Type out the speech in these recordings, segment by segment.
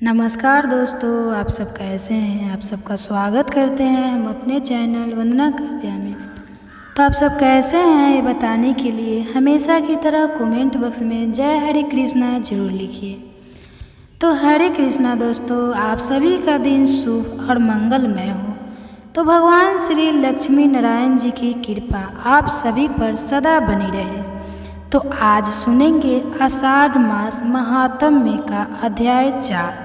नमस्कार दोस्तों, आप सब कैसे हैं। आप सबका स्वागत करते हैं हम अपने चैनल वंदना काव्या में। तो आप सब कैसे हैं ये बताने के लिए हमेशा की तरह कमेंट बॉक्स में जय हरे कृष्णा जरूर लिखिए। तो हरे कृष्णा दोस्तों, आप सभी का दिन शुभ और मंगलमय हो। तो भगवान श्री लक्ष्मी नारायण जी की कृपा आप सभी पर सदा बनी रहे। तो आज सुनेंगे आषाढ़ मास महात्म्य का अध्याय 4।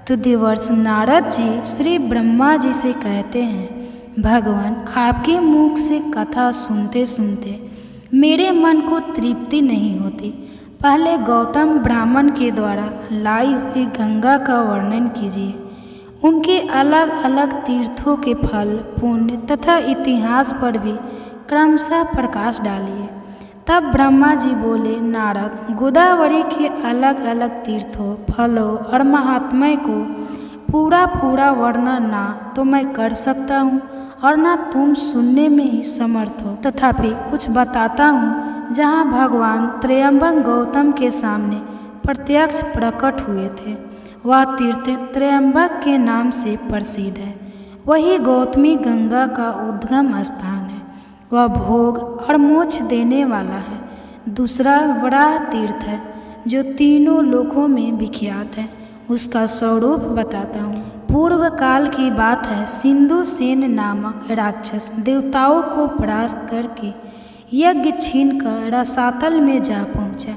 तो देवर्ष नारद जी श्री ब्रह्मा जी से कहते हैं, भगवान आपके मुख से कथा सुनते सुनते मेरे मन को तृप्ति नहीं होती। पहले गौतम ब्राह्मण के द्वारा लाई हुई गंगा का वर्णन कीजिए। उनके अलग अलग तीर्थों के फल, पुण्य तथा इतिहास पर भी क्रमशः प्रकाश डालिए। तब ब्रह्मा जी बोले, नारद, गोदावरी के अलग अलग तीर्थों, फलों और महात्म्य को पूरा वर्णन ना तो मैं कर सकता हूँ और ना तुम सुनने में ही समर्थ हो। तथापि कुछ बताता हूँ जहाँ भगवान त्र्यंबक गौतम के सामने प्रत्यक्ष प्रकट हुए थे। वह तीर्थ त्र्यंबक के नाम से प्रसिद्ध है। वही गौतमी गंगा का उद्गम स्थान है। वह भोग और मोक्ष देने वाला है। दूसरा वराह तीर्थ है जो तीनों लोकों में विख्यात है। उसका स्वरूप बताता हूँ। पूर्व काल की बात है। सिंधु सेन नामक राक्षस देवताओं को परास्त करके यज्ञ छीनकर रसातल में जा पहुँचा।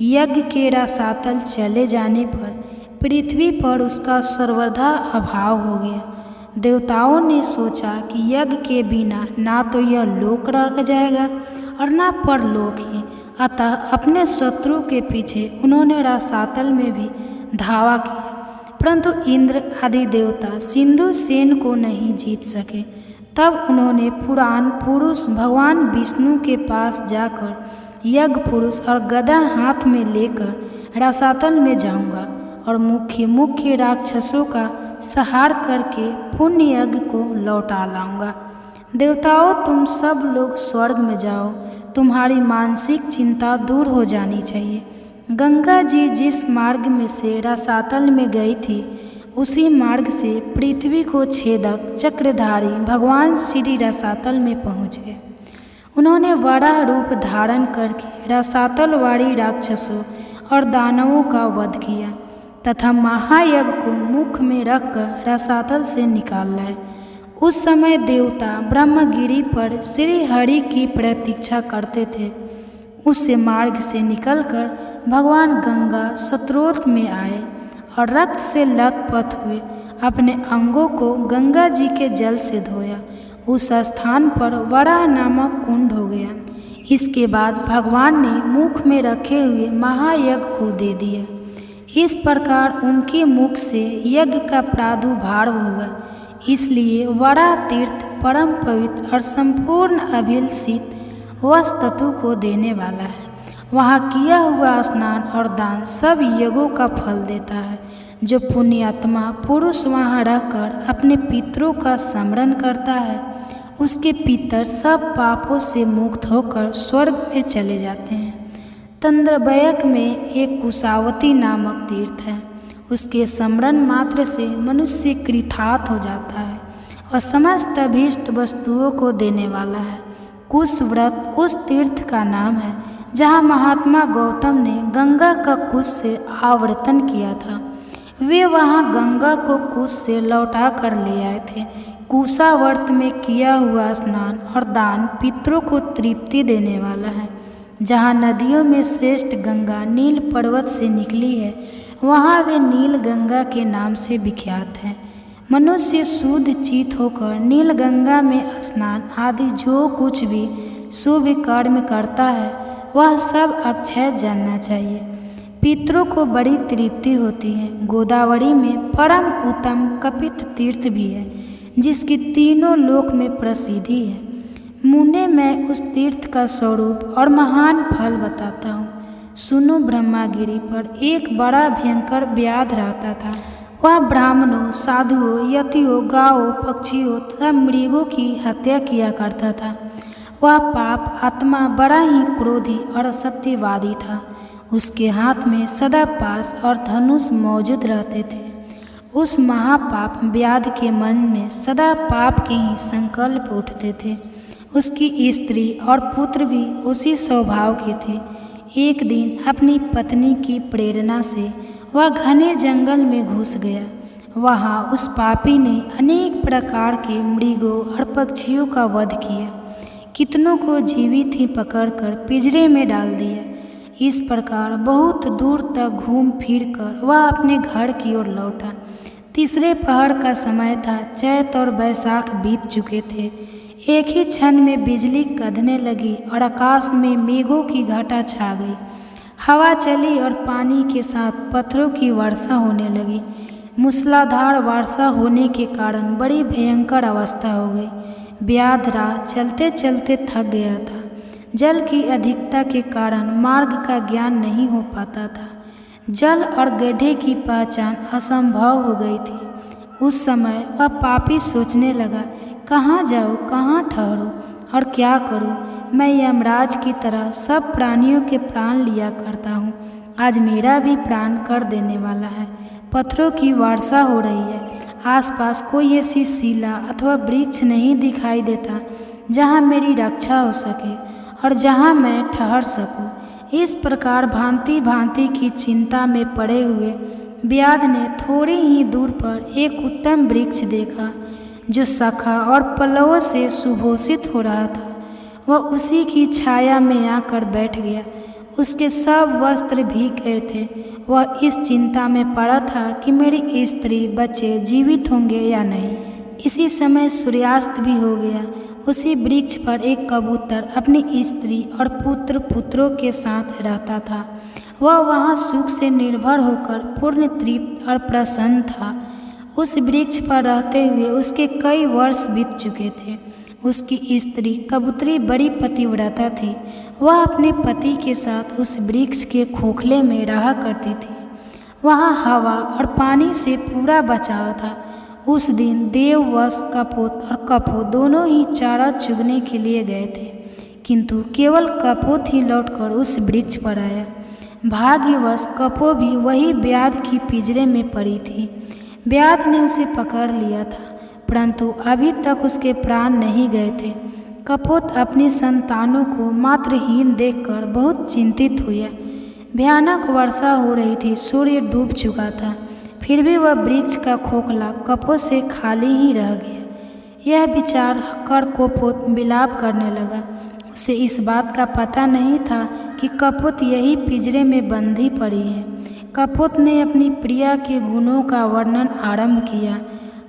यज्ञ के रसातल चले जाने पर पृथ्वी पर उसका सर्वथा अभाव हो गया। देवताओं ने सोचा कि यज्ञ के बिना ना तो यह लोक रह जाएगा और ना परलोक ही। अतः अपने शत्रु के पीछे उन्होंने रसातल में भी धावा किया, परंतु इंद्र आदि देवता सिंधु सेन को नहीं जीत सके। तब उन्होंने पुराण पुरुष भगवान विष्णु के पास जाकर यज्ञ पुरुष और गदा हाथ में लेकर रसातल में जाऊंगा और मुख्य राक्षसों का संहार करके पुण्य यज्ञ को लौटा लाऊंगा। देवताओं, तुम सब लोग स्वर्ग में जाओ। तुम्हारी मानसिक चिंता दूर हो जानी चाहिए। गंगा जी जिस मार्ग में से रसातल में गई थी, उसी मार्ग से पृथ्वी को छेदक चक्रधारी भगवान श्री रसातल में पहुँच गए। उन्होंने वराह रूप धारण करके रसातल वाली राक्षसों और दानवों का वध किया तथा महायज्ञ को मुख में रखकर रसातल से निकाल लाए। उस समय देवता ब्रह्मगिरि पर श्री हरि की प्रतीक्षा करते थे। उससे मार्ग से निकलकर भगवान गंगा स्रोत में आए और रक्त से लथपथ हुए अपने अंगों को गंगा जी के जल से धोया। उस स्थान पर वराह नामक कुंड हो गया। इसके बाद भगवान ने मुख में रखे हुए महायज्ञ को दे दिया। इस प्रकार उनके मुख से यज्ञ का प्रादुर्भाव हुआ। इसलिए वराह तीर्थ परम पवित्र और संपूर्ण अभिलषित वस्तु को देने वाला है। वहाँ किया हुआ स्नान और दान सब यज्ञों का फल देता है। जो पुण्यात्मा पुरुष वहाँ रहकर अपने पितरों का स्मरण करता है, उसके पितर सब पापों से मुक्त होकर स्वर्ग में चले जाते हैं। तंद्रबयक में एक कुशावती नामक तीर्थ है। उसके स्मरण मात्र से मनुष्य कृतार्थ हो जाता है और समस्त अभीष्ट वस्तुओं को देने वाला है। कुश व्रत उस तीर्थ का नाम है जहाँ महात्मा गौतम ने गंगा का कुश से आवर्तन किया था। वे वहाँ गंगा को कुश से लौटा कर ले आए थे। कुशावर्त में किया हुआ स्नान और दान पितरों को तृप्ति देने वाला है। जहाँ नदियों में श्रेष्ठ गंगा नील पर्वत से निकली है, वहाँ वे नील गंगा के नाम से विख्यात है। मनुष्य शुद्ध चित्त होकर नील गंगा में स्नान आदि जो कुछ भी शुभ कर्म करता है, वह सब अक्षय जानना चाहिए। पितरों को बड़ी तृप्ति होती है। गोदावरी में परम उत्तम कपित तीर्थ भी है, जिसकी तीनों लोक में प्रसिद्धि है। मुने मैं उस तीर्थ का स्वरूप और महान फल बताता हूँ। सुनो, ब्रह्मगिरि पर एक बड़ा भयंकर व्याध रहता था। वह ब्राह्मणों, साधुओं, यतियों, गायों, पक्षियों तथा मृगों की हत्या किया करता था। वह पाप आत्मा बड़ा ही क्रोधी और असत्यवादी था। उसके हाथ में सदा पास और धनुष मौजूद रहते थे। उस महापाप व्याध के मन में सदा पाप के ही संकल्प उठते थे। उसकी स्त्री और पुत्र भी उसी स्वभाव के थे। एक दिन अपनी पत्नी की प्रेरणा से वह घने जंगल में घुस गया। वहाँ उस पापी ने अनेक प्रकार के मृगों और पक्षियों का वध किया। कितनों को जीवित ही पकड़कर पिंजरे में डाल दिया। इस प्रकार बहुत दूर तक घूम फिर कर वह अपने घर की ओर लौटा। तीसरे पहर का समय था। चैत और बैसाख बीत चुके थे। एक ही क्षण में बिजली कँधने लगी और आकाश में मेघों की घटा छा गई। हवा चली और पानी के साथ पत्थरों की वर्षा होने लगी। मूसलाधार वर्षा होने के कारण बड़ी भयंकर अवस्था हो गई। व्याध राह चलते चलते थक गया था। जल की अधिकता के कारण मार्ग का ज्ञान नहीं हो पाता था। जल और गड्ढे की पहचान असंभव हो गई थी। उस समय वह पापी सोचने लगा, कहाँ जाऊँ, कहाँ ठहरूँ और क्या करूँ। मैं यमराज की तरह सब प्राणियों के प्राण लिया करता हूँ। आज मेरा भी प्राण कर देने वाला है। पत्थरों की वर्षा हो रही है। आसपास कोई ऐसी शिला अथवा वृक्ष नहीं दिखाई देता जहाँ मेरी रक्षा हो सके और जहाँ मैं ठहर सकूँ। इस प्रकार भांति भांति की चिंता में पड़े हुए व्याध ने थोड़ी ही दूर पर एक उत्तम वृक्ष देखा जो शाखा और पल्लवों से सुभूषित हो रहा था। वह उसी की छाया में आकर बैठ गया। उसके सब वस्त्र भीग गए थे। वह इस चिंता में पड़ा था कि मेरी स्त्री बच्चे जीवित होंगे या नहीं। इसी समय सूर्यास्त भी हो गया। उसी वृक्ष पर एक कबूतर अपनी स्त्री और पुत्रों के साथ रहता था। वह वहाँ सुख से निर्भर होकर पूर्ण तृप्त और प्रसन्न था। उस वृक्ष पर रहते हुए उसके कई वर्ष बीत चुके थे। उसकी स्त्री कबूतरी बड़ी पतिव्रता थी। वह अपने पति के साथ उस वृक्ष के खोखले में रहा करती थी। वहाँ हवा और पानी से पूरा बचाव था। उस दिन देववश कपोत और कपो दोनों ही चारा चुगने के लिए गए थे, किंतु केवल कपोत ही लौटकर उस वृक्ष पर आया। भाग्यवश कपो भी वही व्याध की पिंजरे में पड़ी थी। व्याध ने उसे पकड़ लिया था, परंतु अभी तक उसके प्राण नहीं गए थे। कपोत अपनी संतानों को मातृहीन देखकर बहुत चिंतित हुआ। भयानक वर्षा हो रही थी। सूर्य डूब चुका था। फिर भी वह वृक्ष का खोखला कपोत से खाली ही रह गया। यह विचार कर कपोत विलाप करने लगा। उसे इस बात का पता नहीं था कि कपोत यही पिंजरे में बंधी पड़ी है। कपोत ने अपनी प्रिया के गुणों का वर्णन आरंभ किया।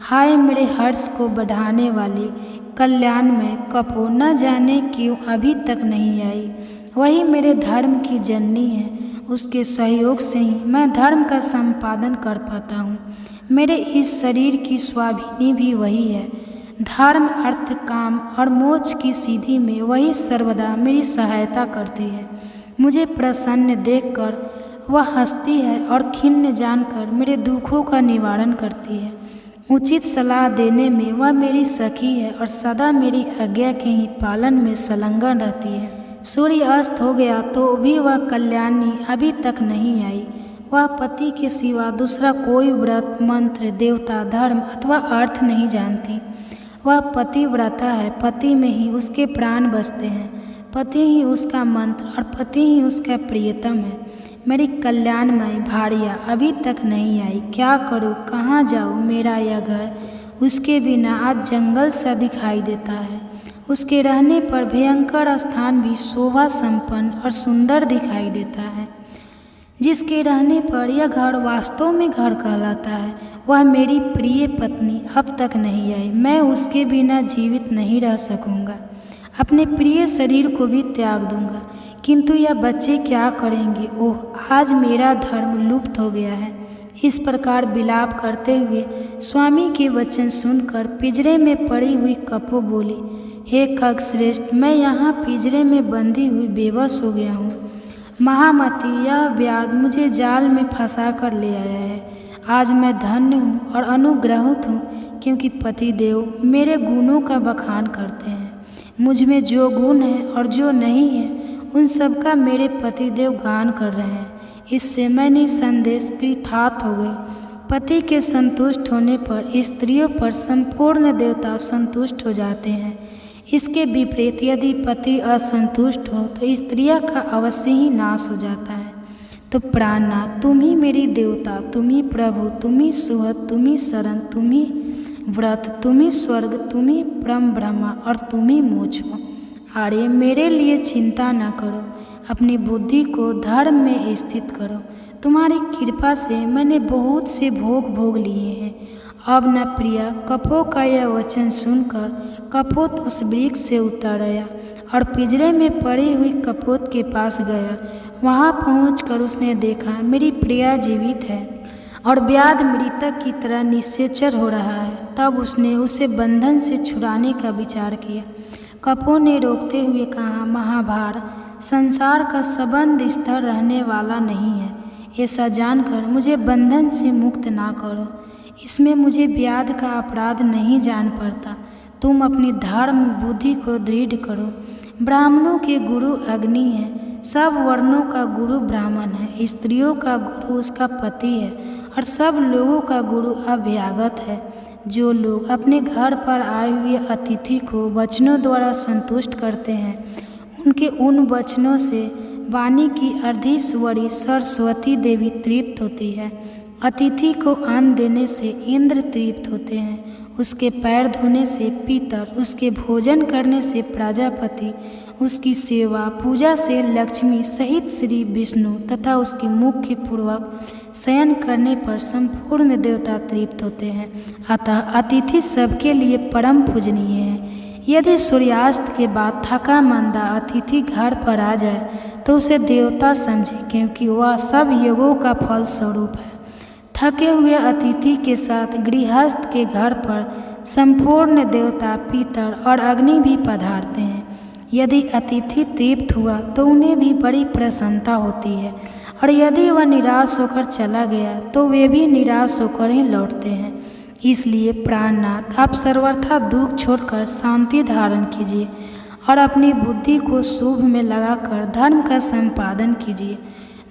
हाय मेरे हर्ष को बढ़ाने वाली कल्याणमय कपो, न जाने क्यों अभी तक नहीं आई। वही मेरे धर्म की जननी है। उसके सहयोग से ही मैं धर्म का संपादन कर पाता हूँ। मेरे इस शरीर की स्वाभिनी भी वही है। धर्म, अर्थ, काम और मोक्ष की सीधी में वही सर्वदा मेरी सहायता करती है। मुझे प्रसन्न देखकर वह हंसती है और खिन्न जानकर मेरे दुखों का निवारण करती है। उचित सलाह देने में वह मेरी सखी है और सदा मेरी आज्ञा के ही पालन में संलग्न रहती है। सूर्य अस्त हो गया तो भी वह कल्याणी अभी तक नहीं आई। वह पति के सिवा दूसरा कोई व्रत, मंत्र, देवता, धर्म अथवा अर्थ नहीं जानती। वह पतिव्रता है। पति में ही उसके प्राण बसते हैं। पति ही उसका मंत्र और पति ही उसका प्रियतम है। मेरी कल्याणमयी भारिया अभी तक नहीं आई। क्या करूँ, कहाँ जाऊँ। मेरा यह घर उसके बिना आज जंगल सा दिखाई देता है। उसके रहने पर भयंकर स्थान भी शोभा संपन्न और सुंदर दिखाई देता है। जिसके रहने पर यह घर वास्तव में घर कहलाता है, वह मेरी प्रिय पत्नी अब तक नहीं आई। मैं उसके बिना जीवित नहीं रह सकूँगा। अपने प्रिय शरीर को भी त्याग दूंगा, किंतु यह बच्चे क्या करेंगे। ओह, आज मेरा धर्म लुप्त हो गया है। इस प्रकार विलाप करते हुए स्वामी के वचन सुनकर पिंजरे में पड़ी हुई कपो बोली, हे खगश्रेष्ठ, मैं यहाँ पिंजरे में बंधी हुई बेबस हो गया हूँ। महामती, यह व्याध मुझे जाल में फंसा कर ले आया है। आज मैं धन्य हूँ और अनुग्रहित हूँ, क्योंकि पतिदेव मेरे गुणों का बखान करते हैं। मुझ में जो गुण है और जो नहीं है, उन सब का मेरे पतिदेव गान कर रहे हैं। इससे मैं निसंदेह कृतार्थ हो गई। पति के संतुष्ट होने पर स्त्रियों पर संपूर्ण देवता संतुष्ट हो जाते हैं। इसके विपरीत यदि पति असंतुष्ट हो तो स्त्रियों का अवश्य ही नाश हो जाता है। तो प्राणनाथ, तुम ही मेरी देवता, तुम ही प्रभु, तुम ही सुहृद, तुम ही शरण, तुम ही व्रत, तुम ही स्वर्ग, तुम ही परम ब्रह्मा और तुम ही मोक्ष हो। आर्य, मेरे लिए चिंता न करो, अपनी बुद्धि को धर्म में स्थित करो। तुम्हारी कृपा से मैंने बहुत से भोग लिए हैं। अब न प्रिया, कपोत का यह वचन सुनकर कपोत उस वृक्ष से उतर आया और पिंजरे में पड़ी हुई कपोत के पास गया। वहां पहुंचकर उसने देखा मेरी प्रिया जीवित है और व्याध मृतक की तरह निश्चेचर हो रहा है। तब उसने उसे बंधन से छुड़ाने का विचार किया। कपोत ने रोकते हुए कहा, महाभार, संसार का संबंध स्थिर रहने वाला नहीं है। ऐसा जानकर मुझे बंधन से मुक्त ना करो। इसमें मुझे व्याध का अपराध नहीं जान पड़ता। तुम अपनी धर्म बुद्धि को दृढ़ करो। ब्राह्मणों के गुरु अग्नि है, सब वर्णों का गुरु ब्राह्मण है, स्त्रियों का गुरु उसका पति है और सब लोगों का गुरु अभ्यागत है। जो लोग अपने घर पर आए हुए अतिथि को वचनों द्वारा संतुष्ट करते हैं, उनके उन वचनों से वाणी की अर्धीश्वरी सरस्वती देवी तृप्त होती है। अतिथि को अन्न देने से इंद्र तृप्त होते हैं, उसके पैर धोने से पितर, उसके भोजन करने से प्रजापति, उसकी सेवा पूजा से लक्ष्मी सहित श्री विष्णु तथा उसकी मुख्य पूर्वक शयन करने पर संपूर्ण देवता तृप्त होते हैं। अतः अतिथि सबके लिए परम पूजनीय है। यदि सूर्यास्त के बाद थका मंदा अतिथि घर पर आ जाए तो उसे देवता समझे, क्योंकि वह सब योगों का फल स्वरूप है। थके हुए अतिथि के साथ गृहस्थ के घर पर संपूर्ण देवता, पितर और अग्नि भी पधारते हैं। यदि अतिथि तृप्त हुआ तो उन्हें भी बड़ी प्रसन्नता होती है, और यदि वह निराश होकर चला गया तो वे भी निराश होकर ही लौटते हैं। इसलिए प्राणनाथ, आप सर्वथा दुख छोड़कर शांति धारण कीजिए और अपनी बुद्धि को शुभ में लगाकर धर्म का संपादन कीजिए।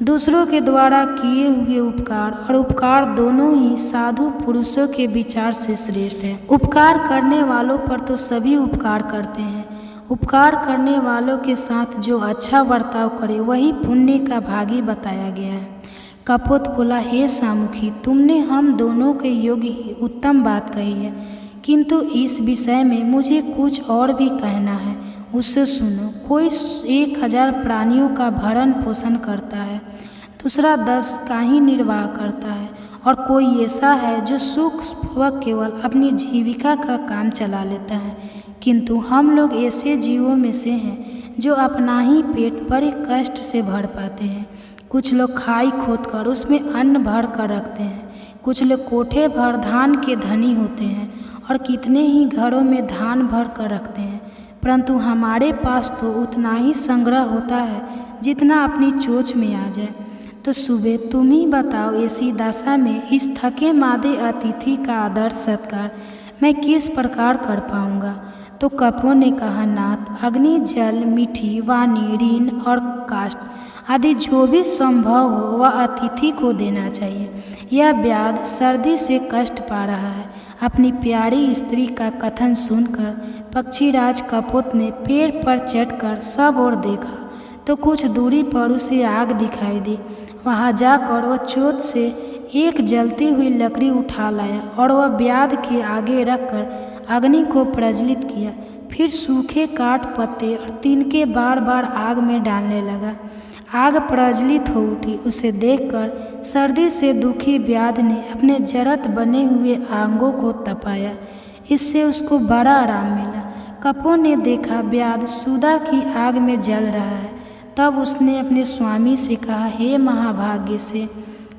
दूसरों के द्वारा किए हुए उपकार और उपकार दोनों ही साधु पुरुषों के विचार से श्रेष्ठ है। उपकार करने वालों पर तो सभी उपकार करते हैं। उपकार करने वालों के साथ जो अच्छा बर्ताव करे वही पुण्य का भागी बताया गया है। कपोत बोला, हे सामुखी, तुमने हम दोनों के योग्य ही उत्तम बात कही है, किंतु इस विषय में मुझे कुछ और भी कहना है। उससे सुनो। कोई 1000 प्राणियों का भरण पोषण करता है, दूसरा 10 का ही निर्वाह करता है, और कोई ऐसा है जो सुखपूर्वक केवल अपनी जीविका का काम चला लेता है। किंतु हम लोग ऐसे जीवों में से हैं जो अपना ही पेट बड़े कष्ट से भर पाते हैं। कुछ लोग खाई खोद कर उसमें अन्न भर कर रखते हैं, कुछ लोग कोठे भर धान के धनी होते हैं और कितने ही घरों में धान भर कर रखते हैं, परंतु हमारे पास तो उतना ही संग्रह होता है जितना अपनी चोंच में आ जाए। तो सुबह तुम ही बताओ, ऐसी दशा में इस थके मादे अतिथि का आदर सत्कार मैं किस प्रकार कर पाऊँगा। तो कपोत ने कहा, नाथ, अग्नि, जल, मीठी वाणी, ऋण और काष्ठ आदि जो भी संभव हो वह अतिथि को देना चाहिए। यह व्याध सर्दी से कष्ट पा रहा है। अपनी प्यारी स्त्री का कथन सुनकर पक्षीराज कपोत ने पेड़ पर चढ़कर सब ओर देखा तो कुछ दूरी पर उसे आग दिखाई दी। वहां जाकर वह चोट से एक जलती हुई लकड़ी उठा लाया और वह व्याध के आगे रखकर अग्नि को प्रज्वलित किया। फिर सूखे काट पत्ते और तिनके बार बार आग में डालने लगा। आग प्रज्वलित हो उठी। उसे देखकर सर्दी से दुखी व्याध ने अपने जरत बने हुए आंगों को तपाया। इससे उसको बड़ा आराम मिला। कपोत ने देखा व्याध सुधा की आग में जल रहा है। तब उसने अपने स्वामी से कहा, हे महाभाग्य से,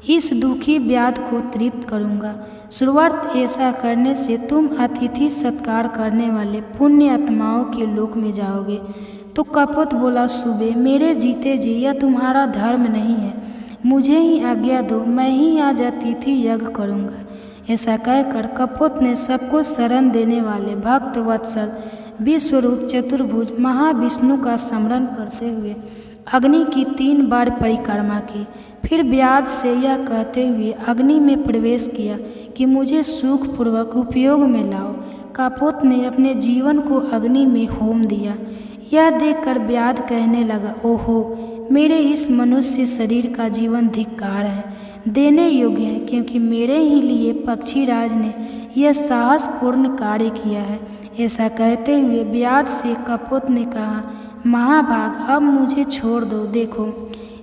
इस दुखी व्याध को तृप्त करूँगा। शुरुआत ऐसा करने से तुम अतिथि सत्कार करने वाले पुण्य आत्माओं के लोक में जाओगे। तो कपोत बोला, सुबह, मेरे जीते जी यह तुम्हारा धर्म नहीं है, मुझे ही आज्ञा दो, मैं ही आज अतिथि यज्ञ करूँगा। ऐसा कहकर कपोत ने सबको शरण देने वाले भक्त वत्सल विश्वरूप चतुर्भुज महाविष्णु का स्मरण करते हुए अग्नि की 3 बार परिक्रमा की। फिर व्याध से यह कहते हुए अग्नि में प्रवेश किया कि मुझे सुखपूर्वक उपयोग में लाओ। कापोत ने अपने जीवन को अग्नि में होम दिया। यह देखकर व्याध कहने लगा, ओहो, मेरे इस मनुष्य शरीर का जीवन धिक्कार है, देने योग्य है, क्योंकि मेरे ही लिए पक्षीराज ने यह साहसपूर्ण कार्य किया है। ऐसा कहते हुए व्याध से कपोत ने कहा, महाभाग, अब मुझे छोड़ दो। देखो,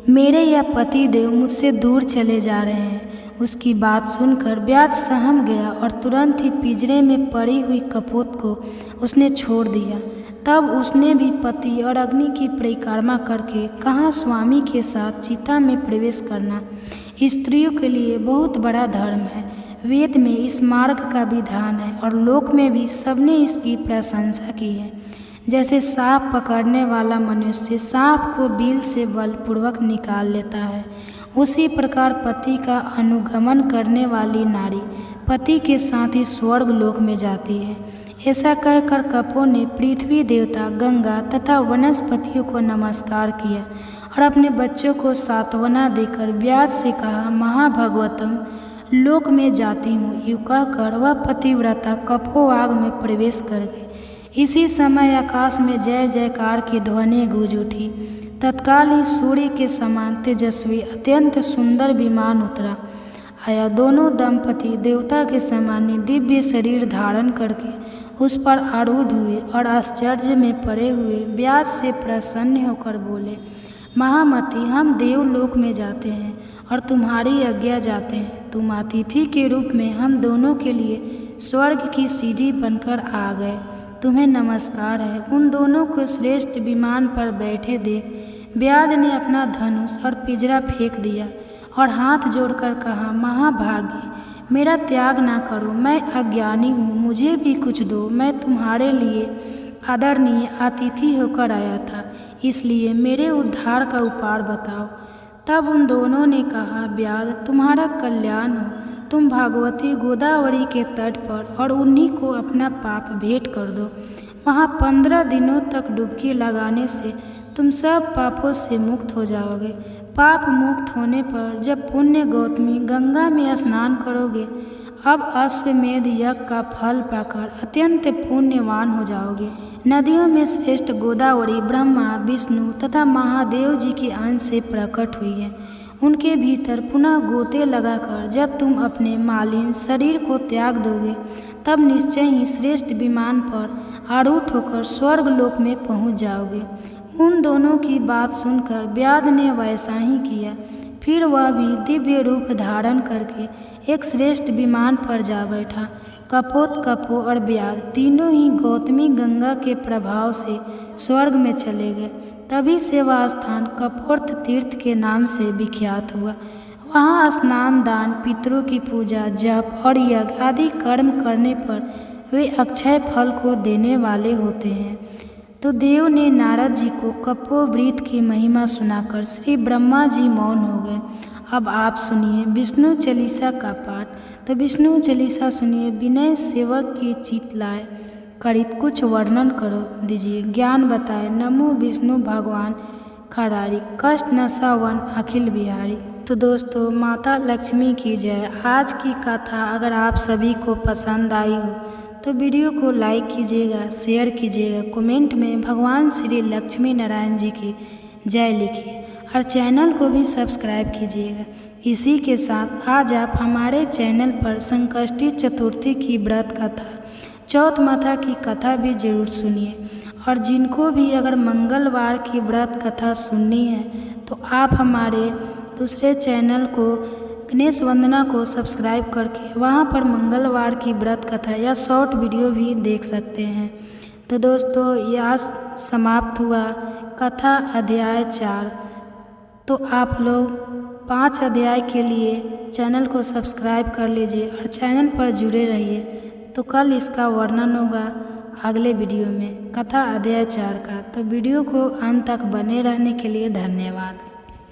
मेरे यह पति देव मुझसे दूर चले जा रहे हैं। उसकी बात सुनकर व्याध सहम गया और तुरंत ही पिंजरे में पड़ी हुई कपोत को उसने छोड़ दिया। तब उसने भी पति और अग्नि की परिक्रमा करके कहा, स्वामी के साथ चिता में प्रवेश करना स्त्रियों के लिए बहुत बड़ा धर्म है। वेद में इस मार्ग का विधान है और लोक में भी सबने इसकी प्रशंसा की है। जैसे सांप पकड़ने वाला मनुष्य सांप को बिल से बलपूर्वक निकाल लेता है, उसी प्रकार पति का अनुगमन करने वाली नारी पति के साथ ही स्वर्ग लोक में जाती है। ऐसा कहकर कपो ने पृथ्वी देवता, गंगा तथा वनस्पतियों को नमस्कार किया और अपने बच्चों को सांत्वना देकर व्याध से कहा, महाभगवतम, लोक में जाती हूँ। यूँ कहकर वह पतिव्रता कपो आग में प्रवेश कर गई। इसी समय आकाश में जय जयकार की ध्वनि गूंज उठी। तत्काल ही सूर्य के समान तेजस्वी अत्यंत सुंदर विमान उतरा आया। दोनों दंपति देवता के समान ही दिव्य शरीर धारण करके उस पर आरूढ़ हुए और आश्चर्य में पड़े हुए व्याध से प्रसन्न होकर बोले, महामती, हम देवलोक में जाते हैं और तुम्हारी आज्ञा जाते हैं। तुम अतिथि के रूप में हम दोनों के लिए स्वर्ग की सीढ़ी बनकर आ गए। तुम्हें नमस्कार है। उन दोनों को श्रेष्ठ विमान पर बैठे देख व्याध ने अपना धनुष और पिंजरा फेंक दिया और हाथ जोड़कर कहा, महाभागी, मेरा त्याग ना करो, मैं अज्ञानी हूँ, मुझे भी कुछ दो। मैं तुम्हारे लिए आदरणीय अतिथि होकर आया था, इसलिए मेरे उद्धार का उपाय बताओ। तब उन दोनों ने कहा, व्याध, तुम्हारा कल्याण हो। तुम भागवती गोदावरी के तट पर और उन्हीं को अपना पाप भेंट कर दो। वहाँ 15 दिनों तक डुबकी लगाने से तुम सब पापों से मुक्त हो जाओगे। पाप मुक्त होने पर जब पुण्य गौतमी गंगा में स्नान करोगे, अब अश्वमेध यज्ञ का फल पाकर अत्यंत पुण्यवान हो जाओगे। नदियों में श्रेष्ठ गोदावरी ब्रह्मा, विष्णु तथा महादेव जी के अंश से प्रकट हुई है। उनके भीतर पुनः गोते लगाकर जब तुम अपने मालिन शरीर को त्याग दोगे, तब निश्चय ही श्रेष्ठ विमान पर आरूढ़ होकर स्वर्ग लोक में पहुंच जाओगे। उन दोनों की बात सुनकर व्याध ने वैसा ही किया। फिर वह भी दिव्य रूप धारण करके एक श्रेष्ठ विमान पर जा बैठा। कपोत, कपो और व्याध तीनों ही गौतमी गंगा के प्रभाव से स्वर्ग में चले गए। तभी से वह स्थान कपोर्थ तीर्थ के नाम से विख्यात हुआ। वहाँ स्नान, दान, पितरों की पूजा, जप और यज्ञ आदि कर्म करने पर वे अक्षय फल को देने वाले होते हैं। तो देव ने नारद जी को कपोवृत की महिमा सुनाकर श्री ब्रह्मा जी मौन हो गए। अब आप सुनिए विष्णु चालीसा का पाठ। तो विष्णु चालीसा सुनिए। विनय सेवक की चित लाए, करित कुछ वर्णन करो दीजिए, ज्ञान बताए, नमो विष्णु भगवान खरारी, कष्ट नशावन अखिल बिहारी। तो दोस्तों, माता लक्ष्मी की जय। आज की कथा अगर आप सभी को पसंद आई हो तो वीडियो को लाइक कीजिएगा, शेयर कीजिएगा, कमेंट में भगवान श्री लक्ष्मी नारायण जी की जय लिखिए और चैनल को भी सब्सक्राइब कीजिएगा। इसी के साथ आज आप हमारे चैनल पर संकष्टी चतुर्थी की व्रत कथा, चौथ माता की कथा भी जरूर सुनिए। और जिनको भी अगर मंगलवार की व्रत कथा सुननी है तो आप हमारे दूसरे चैनल को गणेश वंदना को सब्सक्राइब करके वहाँ पर मंगलवार की व्रत कथा या शॉर्ट वीडियो भी देख सकते हैं। तो दोस्तों, यह समाप्त हुआ कथा अध्याय 4। तो आप लोग 5 अध्याय के लिए चैनल को सब्सक्राइब कर लीजिए और चैनल पर जुड़े रहिए। तो कल इसका वर्णन होगा अगले वीडियो में, कथा अध्याय 4 का। तो वीडियो को अंत तक बने रहने के लिए धन्यवाद।